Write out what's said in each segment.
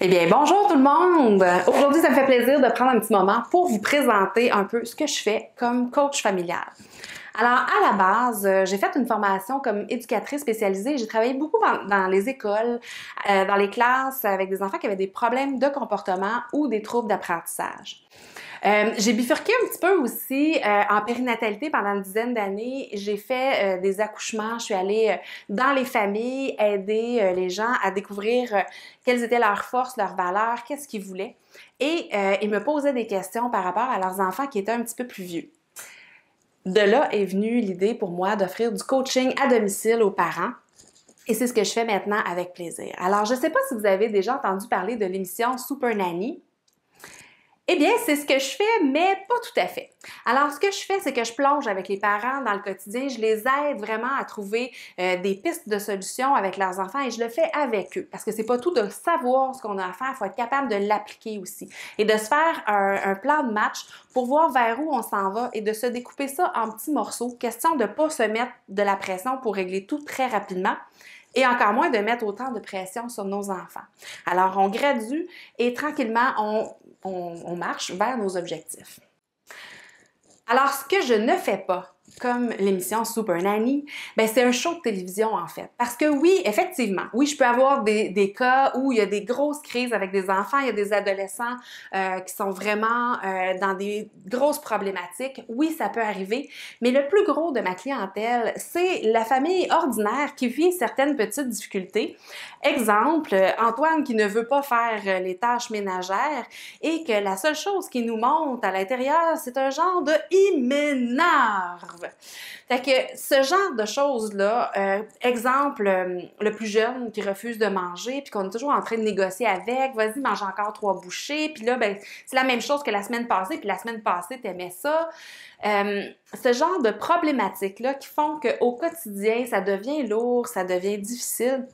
Eh bien, bonjour tout le monde! Aujourd'hui, ça me fait plaisir de prendre un petit moment pour vous présenter un peu ce que je fais comme coach familial. Alors, à la base, j'ai fait une formation comme éducatrice spécialisée. J'ai travaillé beaucoup dans les écoles, dans les classes avec des enfants qui avaient des problèmes de comportement ou des troubles d'apprentissage. J'ai bifurqué un petit peu aussi en périnatalité pendant une dizaine d'années. J'ai fait des accouchements. Je suis allée dans les familles aider les gens à découvrir quelles étaient leurs forces, leurs valeurs, qu'est-ce qu'ils voulaient. Et ils me posaient des questions par rapport à leurs enfants qui étaient un petit peu plus vieux. De là est venue l'idée pour moi d'offrir du coaching à domicile aux parents. Et c'est ce que je fais maintenant avec plaisir. Alors, je ne sais pas si vous avez déjà entendu parler de l'émission Super Nanny. Eh bien, c'est ce que je fais, mais pas tout à fait. Alors, ce que je fais, c'est que je plonge avec les parents dans le quotidien. Je les aide vraiment à trouver des pistes de solutions avec leurs enfants et je le fais avec eux. Parce que c'est pas tout de savoir ce qu'on a à faire, il faut être capable de l'appliquer aussi. Et de se faire un plan de match pour voir vers où on s'en va et de se découper ça en petits morceaux. Question de ne pas se mettre de la pression pour régler tout très rapidement. Et encore moins de mettre autant de pression sur nos enfants. Alors, on gradue et tranquillement, on marche vers nos objectifs. Alors, ce que je ne fais pas, comme l'émission Super Nanny, ben c'est un show de télévision en fait. Parce que oui, effectivement, oui, je peux avoir des cas où il y a des grosses crises avec des enfants, il y a des adolescents qui sont vraiment dans des grosses problématiques. Oui, ça peut arriver, mais le plus gros de ma clientèle, c'est la famille ordinaire qui vit certaines petites difficultés. Exemple, Antoine qui ne veut pas faire les tâches ménagères et que la seule chose qui nous monte à l'intérieur, c'est un genre de « il m'énerve ». Fait que ce genre de choses-là, exemple, le plus jeune qui refuse de manger puis qu'on est toujours en train de négocier avec, vas-y, mange encore 3 bouchées, puis là, ben, c'est la même chose que la semaine passée, puis la semaine passée, t'aimais ça. Ce genre de problématiques-là qui font qu'au quotidien, ça devient lourd, ça devient difficile.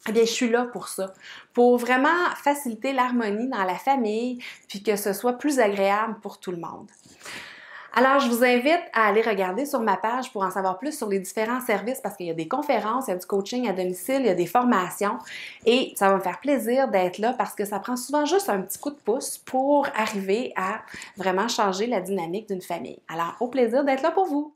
Eh bien, je suis là pour ça, pour vraiment faciliter l'harmonie dans la famille, puis que ce soit plus agréable pour tout le monde. Alors, je vous invite à aller regarder sur ma page pour en savoir plus sur les différents services parce qu'il y a des conférences, il y a du coaching à domicile, il y a des formations et ça va me faire plaisir d'être là parce que ça prend souvent juste un petit coup de pouce pour arriver à vraiment changer la dynamique d'une famille. Alors, au plaisir d'être là pour vous!